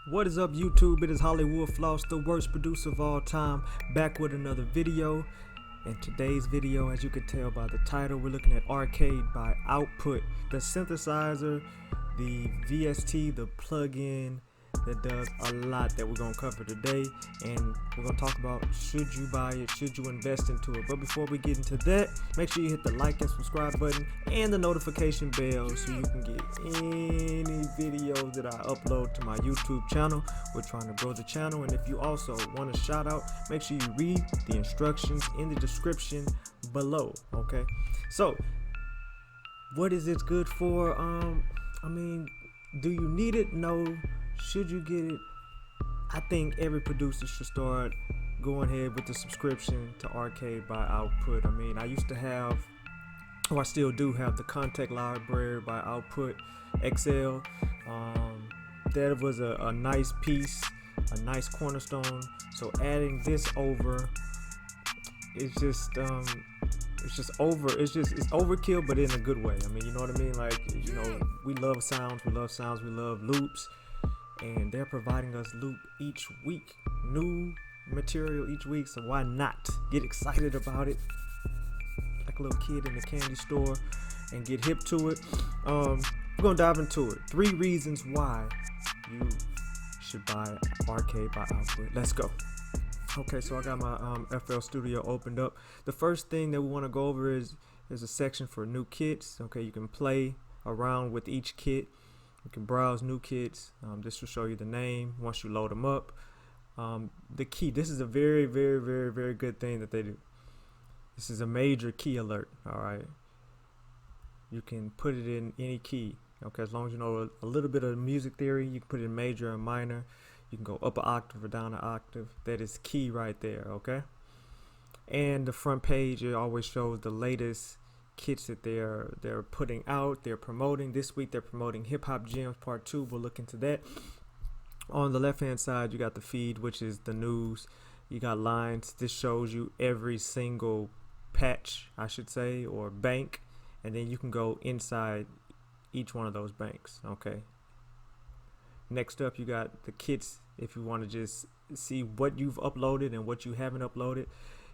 What is up, YouTube? It is HWFLOSS, the worst producer of all time, back with another video. In today's video, as you can tell by the title, we're looking at Arcade by Output, the synthesizer, the VST, the plugin that does a lot that we're going to cover today. And we're going to talk about, should you buy it, should you invest into it. But before we get into that, make sure you hit the like and subscribe button and the notification bell so you can get any videos that I upload to my YouTube channel. We're trying to grow the channel, and if you also want a shout out, make sure you read the instructions in the description below. Okay, so what is it good for? I mean, do you need it? No. Should you get it? I think every producer should start going ahead with the subscription to Arcade by Output. I mean, I used to have, or I still do have, the Contact Library by Output XL. That was a nice piece, a nice cornerstone. So adding this over, it's overkill, but in a good way. I mean, you know what I mean? Like, you know, we love sounds, we love loops. And they're providing us loop each week, new material each week, so why not get excited about it like a little kid in the candy store and get hip to it. We're gonna dive into it. 3 reasons why you should buy Arcade by Output. Let's go. Okay, so I got my FL Studio opened up. The first thing that we want to go over is there's a section for new kits. Okay, you can play around with each kit. You can browse new kits. This will show you the name once you load them up. The key. This is a very good thing that they do. This is a major key alert. All right. You can put it in any key. Okay, as long as you know a little bit of music theory, you can put it in major and minor. You can go up an octave or down an octave. That is key right there. Okay. And the front page, it always shows the latest kits that they're putting out, they're promoting. This week they're promoting Hip Hop Gems Part 2. We'll look into that. On the left hand side, you got the feed, which is the news. You got lines. This shows you every single patch, I should say, or bank, and then you can go inside each one of those banks. Okay. Next up, you got the kits if you want to just see what you've uploaded and what you haven't uploaded.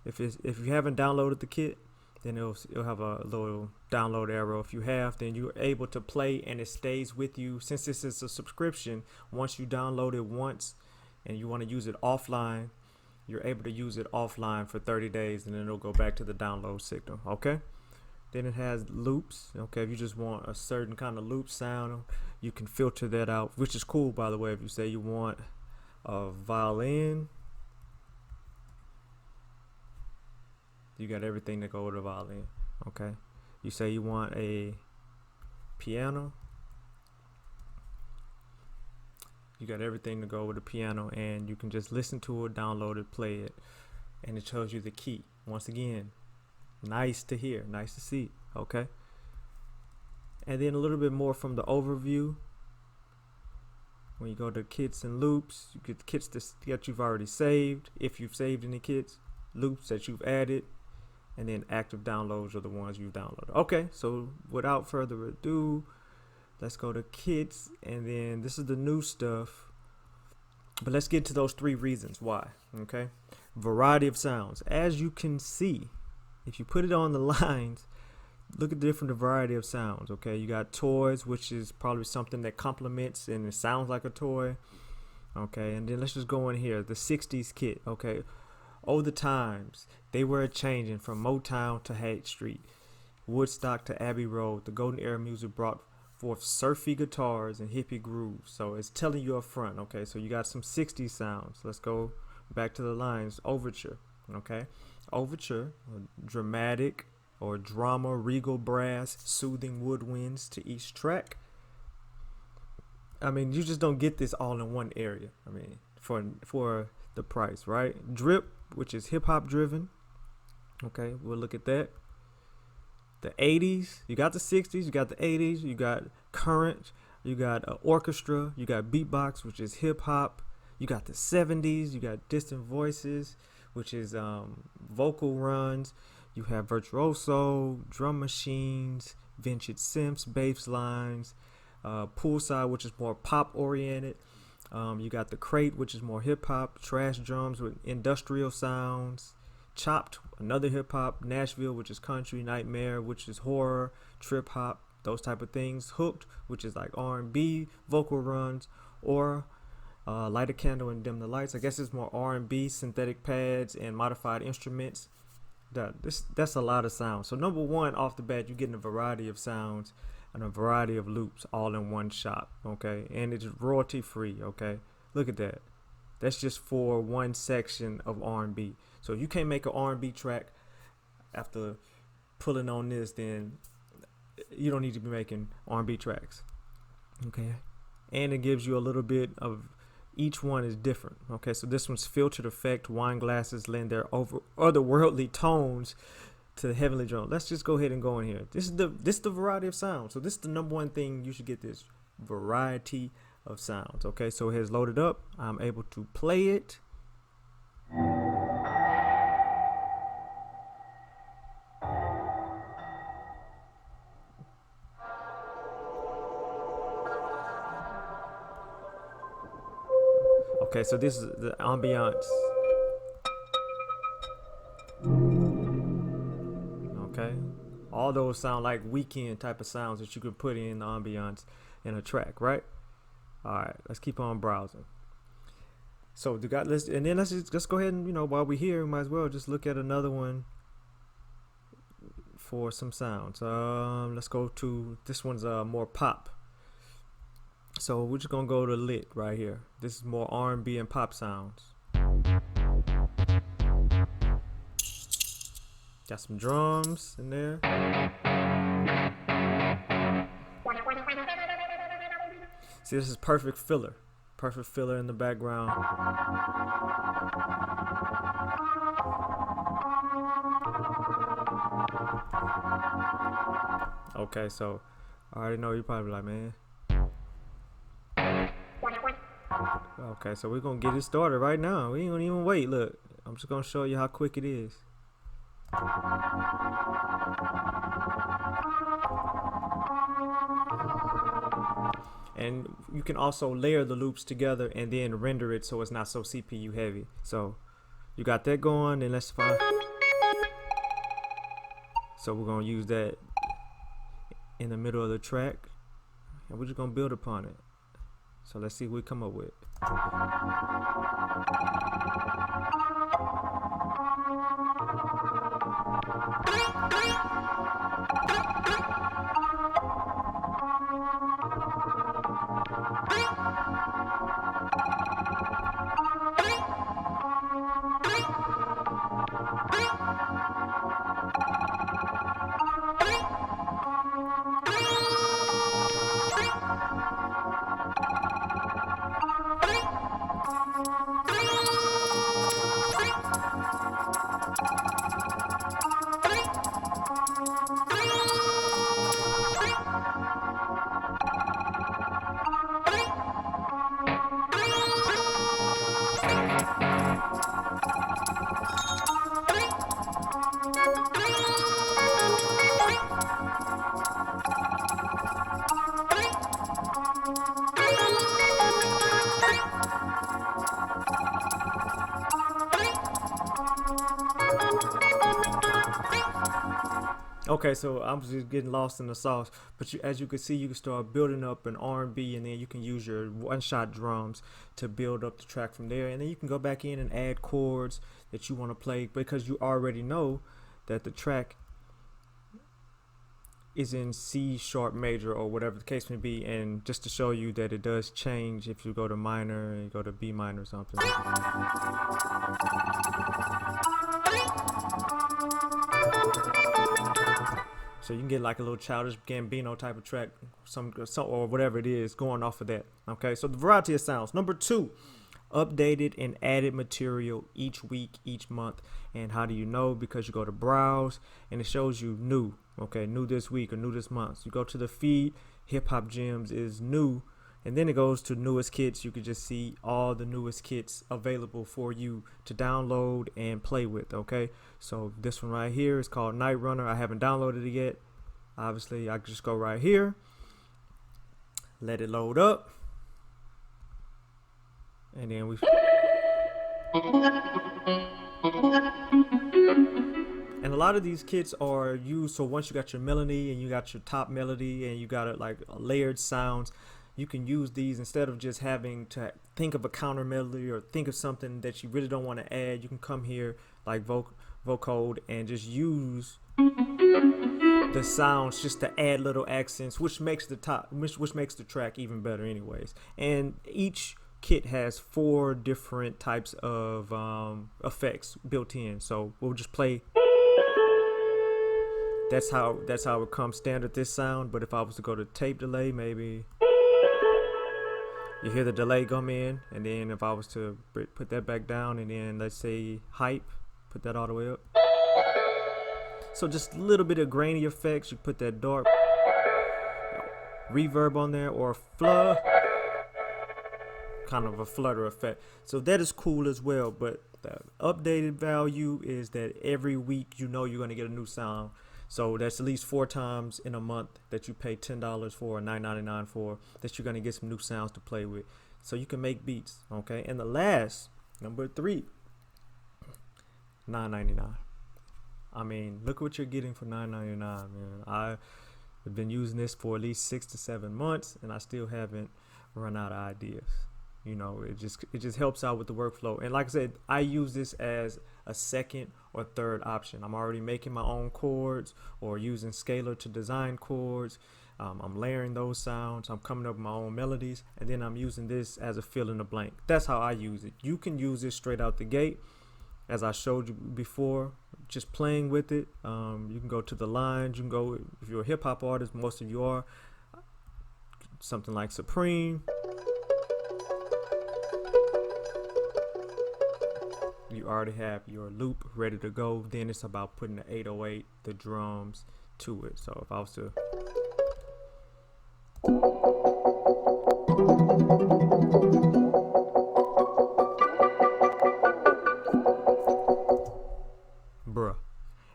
If you haven't downloaded the kit, then it'll have a little download arrow. If you have, then you're able to play and it stays with you. Since this is a subscription, once you download it once and you want to use it offline, you're able to use it offline for 30 days and then it'll go back to the download signal. Okay. Then it has loops. Okay. If you just want a certain kind of loop sound, you can filter that out, which is cool, by the way. If you say you want a violin, you got everything to go with a violin. Okay. You say you want a piano, you got everything to go with a piano, and you can just listen to it, download it, play it, and it tells you the key. Once again, nice to hear, nice to see. Okay. And then a little bit more from the overview. When you go to kits and loops, you get the kits that you've already saved, if you've saved any kits, loops that you've added, and then active downloads are the ones you've downloaded. Okay, so without further ado, let's go to kits, and then this is the new stuff. But let's get to those 3 reasons why. Okay, variety of sounds. As you can see, if you put it on the lines, look at the different variety of sounds. Okay, you got toys, which is probably something that complements and it sounds like a toy. Okay, and then let's just go in here, the 60s kit. Okay. Oh, the times they were changing from Motown to Haight Street, Woodstock to Abbey Road. The golden era music brought forth surfy guitars and hippie grooves. So it's telling you up front. Okay, so you got some 60s sounds. Let's go back to the lines. Overture. Okay, overture, dramatic or drama, regal brass, soothing woodwinds to each track. I mean, you just don't get this all in one area. I mean, for the price, right? Drip, which is hip hop driven. Okay, we'll look at that. The 80s, you got the 60s, you got the 80s, you got current, you got orchestra, you got beatbox, which is hip hop. You got the 70s, you got distant voices, which is vocal runs. You have virtuoso, drum machines, vintage synths, bass lines, poolside, which is more pop oriented. You got the crate, which is more hip hop, trash drums with industrial sounds, chopped, another hip hop, Nashville, which is country, nightmare, which is horror, trip hop, those type of things, hooked, which is like R&B, vocal runs, or light a candle and dim the lights. I guess it's more R&B, synthetic pads, and modified instruments. That's a lot of sounds. So number one, off the bat, you're getting a variety of sounds and a variety of loops all in one shop, okay? And it's royalty free, okay? Look at that. That's just for one section of R&B. So if you can't make an R&B track after pulling on this, then you don't need to be making R&B tracks, okay? And it gives you a little bit of, each one is different, okay? So this one's filtered effect, wine glasses lend their otherworldly tones to the heavenly drum. Let's just go ahead and go in here. This is the variety of sounds. So this is the number one thing you should get, this variety of sounds, okay? So it has loaded up. I'm able to play it. Okay, so this is the ambiance. Okay, all those sound like weekend type of sounds that you could put in the ambiance in a track, right? All right, let's keep on browsing. So let's go ahead and, while we're here, we might as well just look at another one for some sounds. Let's go to this one's more pop. So we're just gonna go to lit right here. This is more R&B and pop sounds. Got some drums in there. See, this is perfect filler. Perfect filler in the background. Okay, so I already know you're probably like, man. Okay, so we're gonna get it started right now. We ain't gonna even wait. Look, I'm just gonna show you how quick it is. And you can also layer the loops together and then render it so it's not so CPU heavy. So you got that going, and let's find. So we're gonna use that in the middle of the track, and we're just gonna build upon it. So let's see what we come up with. Okay, so I'm just getting lost in the sauce, but as you can see, you can start building up an R&B, and then you can use your one-shot drums to build up the track from there, and then you can go back in and add chords that you want to play, because you already know that the track is in C sharp major or whatever the case may be. And just to show you that it does change if you go to minor and you go to B minor or something. So you can get like a little Childish Gambino type of track, some or whatever it is, going off of that. Okay, so the variety of sounds. Number 2, updated and added material each week, each month. And how do you know? Because you go to browse and it shows you new. Okay, new this week or new this month. So you go to the feed, Hip Hop Gems is new, and then it goes to newest kits. You can just see all the newest kits available for you to download and play with. Okay, so this one right here is called Night Runner. I haven't downloaded it yet. Obviously, I can just go right here, let it load up. and then we. And a lot of these kits are used, so once you got your melody and you got your top melody and you got a layered sounds, you can use these instead of just having to think of a counter melody or think of something that you really don't want to add. You can come here like vocode and just use the sounds just to add little accents, which makes the track even better anyways. And each kit has 4 different types of effects built in, so we'll just play. That's how it comes standard, this sound. But if I was to go to tape delay, maybe you hear the delay come in, and then if I was to put that back down, and then let's say hype, put that all the way up. So just a little bit of grainy effects. You put that dark reverb on there, or kind of a flutter effect. So that is cool as well. But the updated value is that every week you're going to get a new sound. So that's at least 4 times in a month that you pay $10 for or $9.99 for, that you're going to get some new sounds to play with. So you can make beats, okay? And the last, number 3, $9.99. I mean, look what you're getting for $9.99, man. I've been using this for at least 6 to 7 months, and I still haven't run out of ideas. You know, it just helps out with the workflow. And like I said, I use this as a second or third option. I'm already making my own chords or using Scalar to design chords. I'm layering those sounds. I'm coming up with my own melodies, and then I'm using this as a fill in the blank. That's how I use it. You can use this straight out the gate, as I showed you before, just playing with it. You can go to the lines. You can go, if you're a hip hop artist, most of you are, something like Supreme. You already have your loop ready to go. Then it's about putting the 808, the drums to it. So if I was to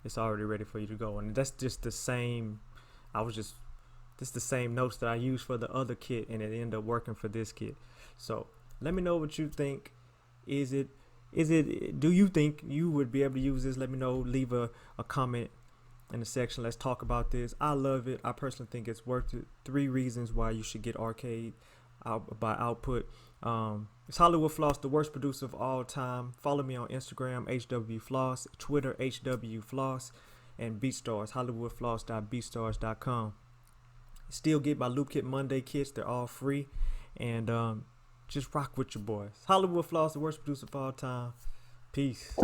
it's already ready for you to go. And that's just the same, this is the same notes that I used for the other kit, and it ended up working for this kit. So let me know what you think. Do you think you would be able to use this? Let me know. Leave a comment in the section. Let's talk about this. I love it. I personally think it's worth it. 3 reasons why you should get Arcade by Output. It's HWFLOSS, the worst producer of all time. Follow me on Instagram, HWFLOSS, Twitter, HWFLOSS, and BEATSTARS, HWFLOSS.beatstars.com. Still get my LoopKit Monday kits. They're all free. And just rock with your boys. HWFLOSS, the worst producer of all time. Peace.